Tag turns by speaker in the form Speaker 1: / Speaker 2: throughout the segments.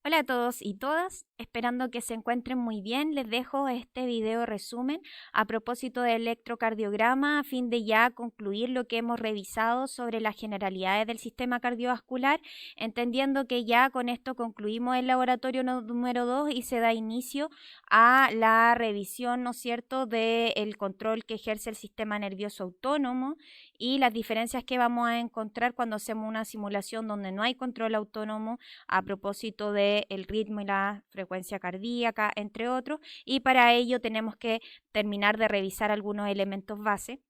Speaker 1: Hola a todos y todas, esperando que se encuentren muy bien, les dejo este video resumen a propósito del electrocardiograma a fin de ya concluir lo que hemos revisado sobre las generalidades del sistema cardiovascular, entendiendo que ya con esto concluimos el laboratorio número 2 y se da inicio a la revisión, ¿no es cierto?, del control que ejerce el sistema nervioso autónomo y las diferencias que vamos a encontrar cuando hacemos una simulación donde no hay control autónomo a propósito del ritmo y la frecuencia cardíaca, entre otros, y para ello tenemos que terminar de revisar algunos elementos base,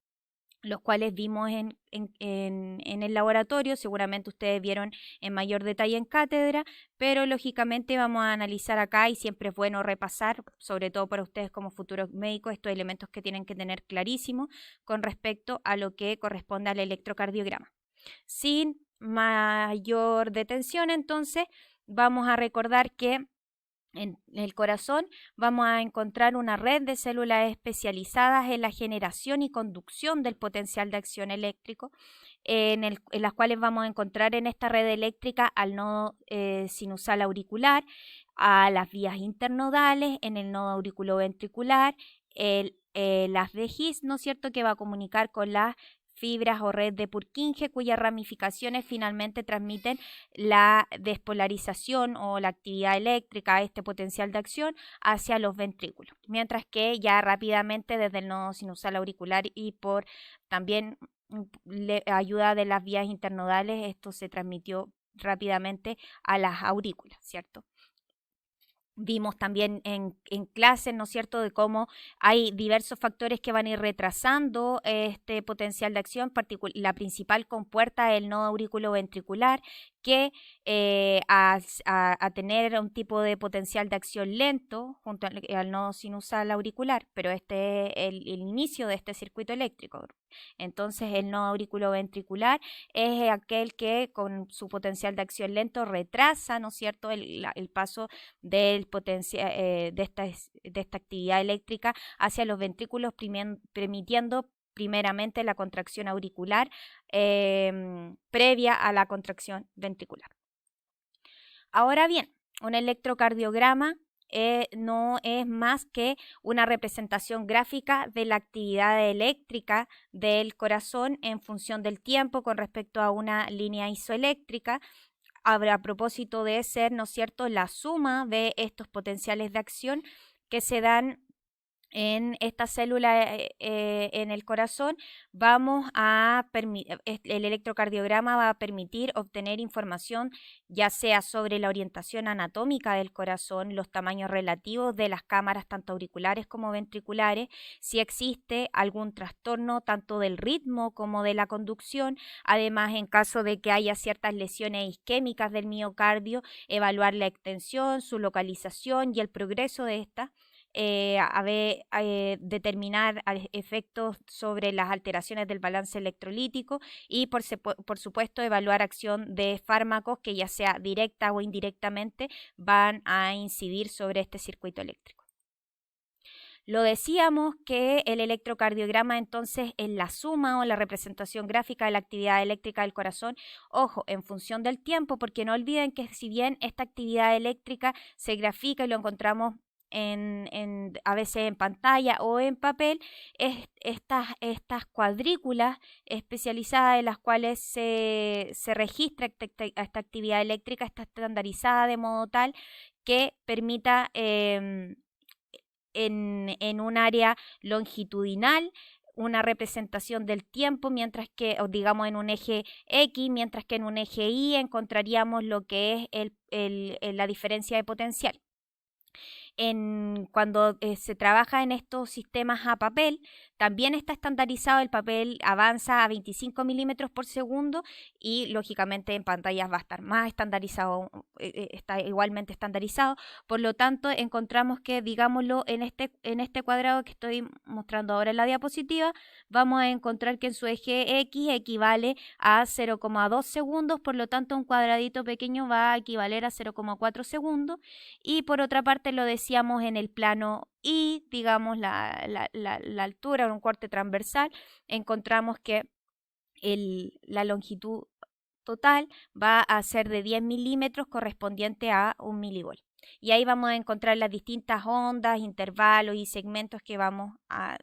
Speaker 1: los cuales vimos en el laboratorio, seguramente ustedes vieron en mayor detalle en cátedra, pero lógicamente vamos a analizar acá y siempre es bueno repasar, sobre todo para ustedes como futuros médicos, estos elementos que tienen que tener clarísimos con respecto a lo que corresponde al electrocardiograma. Sin mayor detención, entonces, vamos a recordar que en el corazón vamos a encontrar una red de células especializadas en la generación y conducción del potencial de acción eléctrico, en las cuales vamos a encontrar en esta red eléctrica al nodo sinusal auricular, a las vías internodales, en el nodo auriculoventricular, las de His, ¿no es cierto?, que va a comunicar con las fibras o red de Purkinje, cuyas ramificaciones finalmente transmiten la despolarización o la actividad eléctrica, este potencial de acción, hacia los ventrículos. Mientras que ya rápidamente desde el nodo sinusal auricular y por también ayuda de las vías internodales, esto se transmitió rápidamente a las aurículas, ¿cierto? Vimos también en clases, ¿no es cierto?, de cómo hay diversos factores que van a ir retrasando este potencial de acción. La principal compuerta es el nodo auriculoventricular, que a tener un tipo de potencial de acción lento junto al nodo sinusal auricular, pero este es el inicio de este circuito eléctrico. Entonces el nodo auriculoventricular es aquel que con su potencial de acción lento retrasa, ¿no es cierto?, el paso del potencial de esta actividad eléctrica hacia los ventrículos, permitiendo primeramente la contracción auricular previa a la contracción ventricular. Ahora bien, un electrocardiograma no es más que una representación gráfica de la actividad eléctrica del corazón en función del tiempo con respecto a una línea isoeléctrica. A propósito de ser, ¿no es cierto?, la suma de estos potenciales de acción que se dan en esta célula en el corazón, el electrocardiograma va a permitir obtener información ya sea sobre la orientación anatómica del corazón, los tamaños relativos de las cámaras tanto auriculares como ventriculares, si existe algún trastorno tanto del ritmo como de la conducción, además en caso de que haya ciertas lesiones isquémicas del miocardio, evaluar la extensión, su localización y el progreso de esta, determinar efectos sobre las alteraciones del balance electrolítico y por supuesto evaluar acción de fármacos que ya sea directa o indirectamente van a incidir sobre este circuito eléctrico. Lo decíamos que el electrocardiograma entonces es la suma o la representación gráfica de la actividad eléctrica del corazón, ojo, en función del tiempo, porque no olviden que si bien esta actividad eléctrica se grafica y lo encontramos a veces en pantalla o en papel, estas cuadrículas especializadas en las cuales se registra esta actividad eléctrica está estandarizada de modo tal que permita en un área longitudinal una representación del tiempo, mientras que, o digamos en un eje X, mientras que en un eje Y encontraríamos lo que es la diferencia de potencial. Cuando se trabaja en estos sistemas a papel, también está estandarizado, el papel avanza a 25 milímetros por segundo y lógicamente en pantallas va a estar más estandarizado, está igualmente estandarizado, por lo tanto encontramos que, digámoslo, en este cuadrado que estoy mostrando ahora en la diapositiva, vamos a encontrar que en su eje X equivale a 0,2 segundos, por lo tanto un cuadradito pequeño va a equivaler a 0,4 segundos y por otra parte lo decíamos en el plano Y, digamos la altura en un corte transversal, encontramos que la longitud total va a ser de 10 milímetros correspondiente a 1 milivolt. Y ahí vamos a encontrar las distintas ondas, intervalos y segmentos que vamos a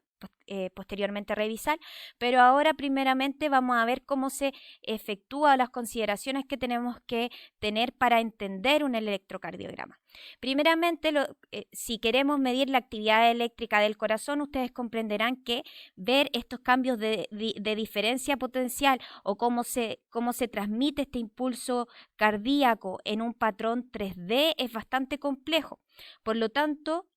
Speaker 1: posteriormente revisar, pero ahora primeramente vamos a ver cómo se efectúan las consideraciones que tenemos que tener para entender un electrocardiograma. Primeramente, si queremos medir la actividad eléctrica del corazón, ustedes comprenderán que ver estos cambios de diferencia potencial o cómo se transmite este impulso cardíaco en un patrón 3D es bastante complejo. Por lo tanto,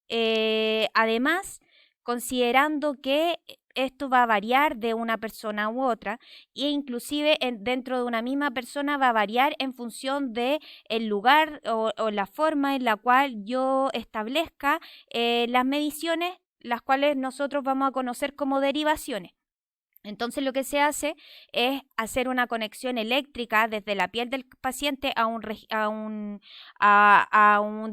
Speaker 1: además, considerando que esto va a variar de una persona u otra e inclusive dentro de una misma persona va a variar en función de el lugar o la forma en la cual yo establezca las mediciones, las cuales nosotros vamos a conocer como derivaciones. Entonces lo que se hace es hacer una conexión eléctrica desde la piel del paciente a un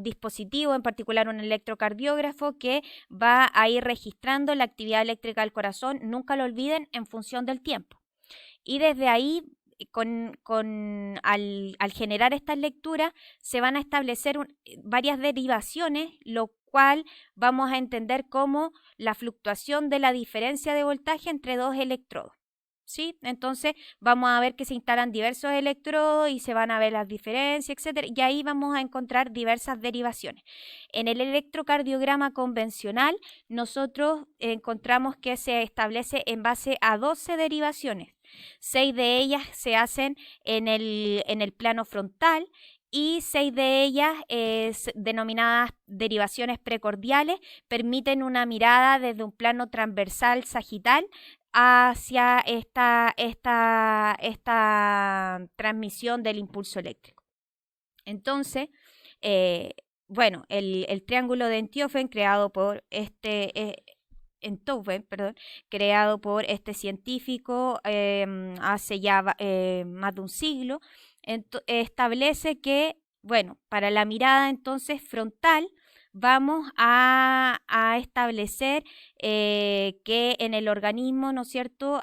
Speaker 1: dispositivo, en particular un electrocardiógrafo, que va a ir registrando la actividad eléctrica del corazón, nunca lo olviden, en función del tiempo. Y desde ahí, al generar estas lecturas, se van a establecer varias derivaciones, lo cual vamos a entender como la fluctuación de la diferencia de voltaje entre dos electrodos. ¿Sí? Entonces vamos a ver que se instalan diversos electrodos y se van a ver las diferencias, etcétera, y ahí vamos a encontrar diversas derivaciones. En el electrocardiograma convencional, nosotros encontramos que se establece en base a 12 derivaciones. 6 de ellas se hacen en el plano frontal y 6 de ellas, denominadas derivaciones precordiales, permiten una mirada desde un plano transversal sagital hacia esta transmisión del impulso eléctrico. Entonces, bueno, el triángulo de Enthoven creado por creado por este científico hace ya más de un siglo, establece que, bueno, para la mirada entonces frontal vamos a establecer que en el organismo, ¿no es cierto?,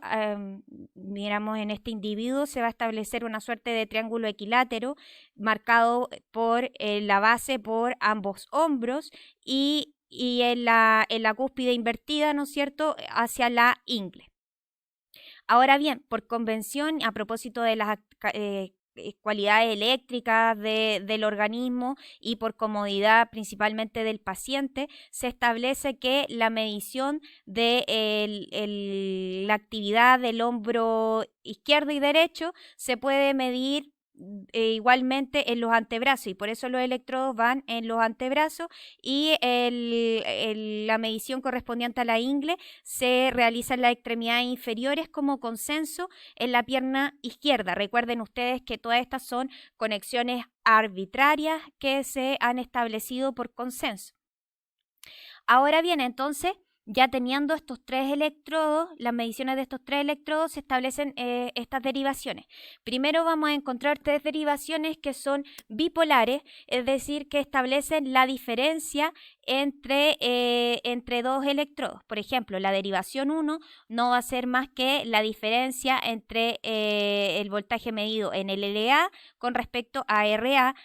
Speaker 1: miramos en este individuo, se va a establecer una suerte de triángulo equilátero marcado por la base por ambos hombros y en la cúspide invertida, ¿no es cierto?, hacia la ingle. Ahora bien, por convención, a propósito de las cualidades eléctricas del organismo y por comodidad principalmente del paciente, se establece que la medición de la actividad del hombro izquierdo y derecho se puede medir igualmente en los antebrazos, y por eso los electrodos van en los antebrazos, y la medición correspondiente a la ingle se realiza en las extremidades inferiores como consenso en la pierna izquierda. Recuerden ustedes que todas estas son conexiones arbitrarias que se han establecido por consenso. Ahora bien, entonces, ya teniendo estos 3 electrodos, las mediciones de estos 3 electrodos, se establecen estas derivaciones. Primero vamos a encontrar 3 derivaciones que son bipolares, es decir, que establecen la diferencia entre dos electrodos. Por ejemplo, la derivación 1 no va a ser más que la diferencia entre el voltaje medido en el LA con respecto a RA,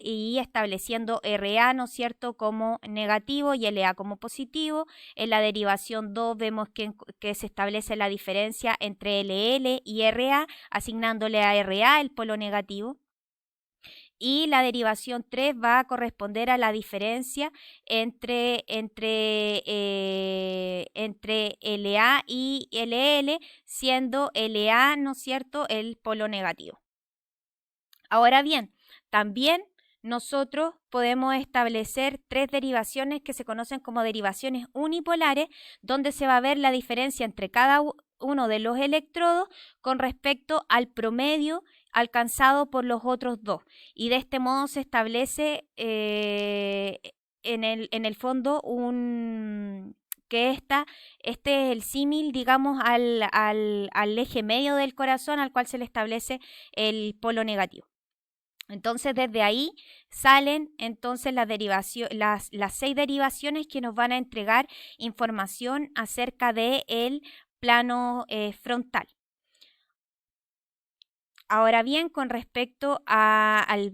Speaker 1: y estableciendo RA, ¿no es cierto?, como negativo y LA como positivo. En la derivación 2 vemos que se establece la diferencia entre LL y RA, asignándole a RA el polo negativo. Y la derivación 3 va a corresponder a la diferencia entre LA y LL, siendo LA, ¿no es cierto?, el polo negativo. Ahora bien, también nosotros podemos establecer 3 derivaciones que se conocen como derivaciones unipolares, donde se va a ver la diferencia entre cada uno de los electrodos con respecto al promedio alcanzado por los otros dos. Y de este modo se establece en el fondo que este es el símil, digamos, al eje medio del corazón, al cual se le establece el polo negativo. Entonces, desde ahí salen entonces las 6 derivaciones que nos van a entregar información acerca del plano frontal. Ahora bien, con respecto al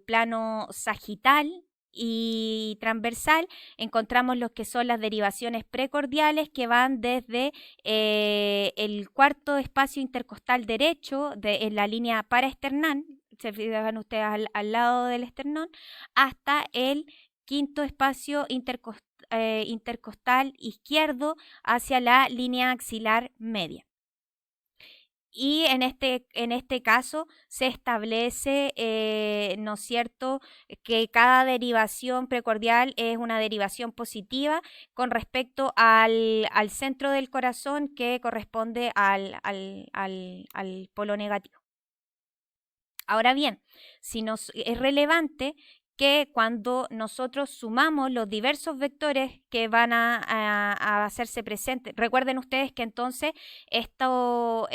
Speaker 1: plano sagital y transversal, encontramos lo que son las derivaciones precordiales que van desde el cuarto espacio intercostal derecho en la línea paraesternal, se fijan ustedes al lado del esternón, hasta el quinto espacio intercostal izquierdo hacia la línea axilar media. Y en este caso se establece, ¿no es cierto?, que cada derivación precordial es una derivación positiva con respecto al centro del corazón que corresponde al polo negativo. Ahora bien, es relevante que cuando nosotros sumamos los diversos vectores que van a hacerse presentes, recuerden ustedes que entonces esto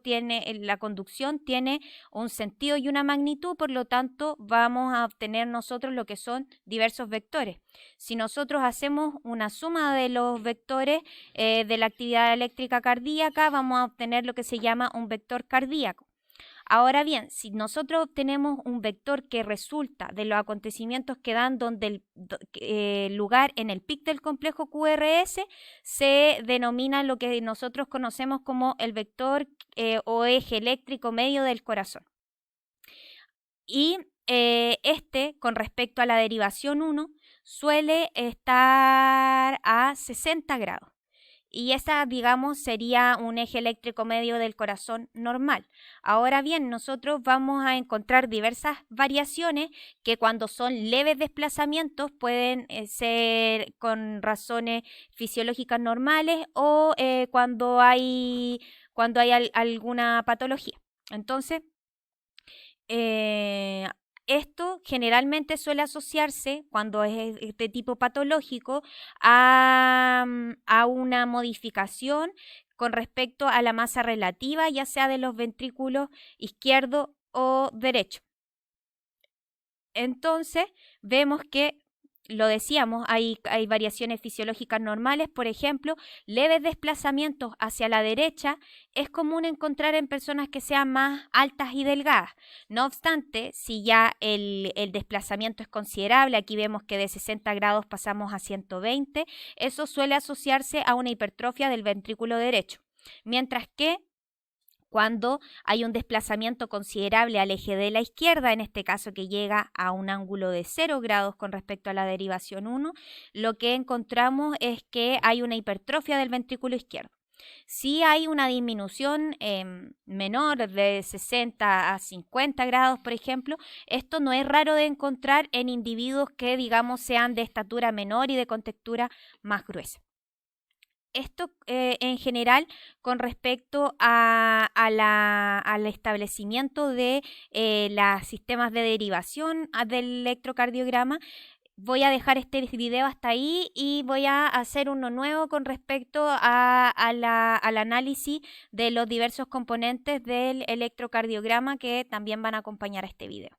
Speaker 1: tiene, la conducción tiene un sentido y una magnitud, por lo tanto vamos a obtener nosotros lo que son diversos vectores. Si nosotros hacemos una suma de los vectores de la actividad eléctrica cardíaca, vamos a obtener lo que se llama un vector cardíaco. Ahora bien, si nosotros obtenemos un vector que resulta de los acontecimientos que dan donde el lugar en el pic del complejo QRS, se denomina lo que nosotros conocemos como el vector o eje eléctrico medio del corazón. Y con respecto a la derivación 1, suele estar a 60 grados. Y esa, digamos, sería un eje eléctrico medio del corazón normal. Ahora bien, nosotros vamos a encontrar diversas variaciones que cuando son leves desplazamientos pueden ser con razones fisiológicas normales o cuando hay alguna patología. Entonces, esto generalmente suele asociarse, cuando es de tipo patológico, a una modificación con respecto a la masa relativa, ya sea de los ventrículos izquierdo o derecho. Entonces, vemos que, lo decíamos, hay variaciones fisiológicas normales, por ejemplo, leves desplazamientos hacia la derecha es común encontrar en personas que sean más altas y delgadas. No obstante, si ya el desplazamiento es considerable, aquí vemos que de 60 grados pasamos a 120, eso suele asociarse a una hipertrofia del ventrículo derecho. Mientras que cuando hay un desplazamiento considerable al eje de la izquierda, en este caso que llega a un ángulo de 0 grados con respecto a la derivación 1, lo que encontramos es que hay una hipertrofia del ventrículo izquierdo. Si hay una disminución menor de 60 a 50 grados, por ejemplo, esto no es raro de encontrar en individuos que, digamos, sean de estatura menor y de contextura más gruesa. Esto en general con respecto al establecimiento de los sistemas de derivación del electrocardiograma. Voy a dejar este video hasta ahí y voy a hacer uno nuevo con respecto al análisis de los diversos componentes del electrocardiograma que también van a acompañar a este video.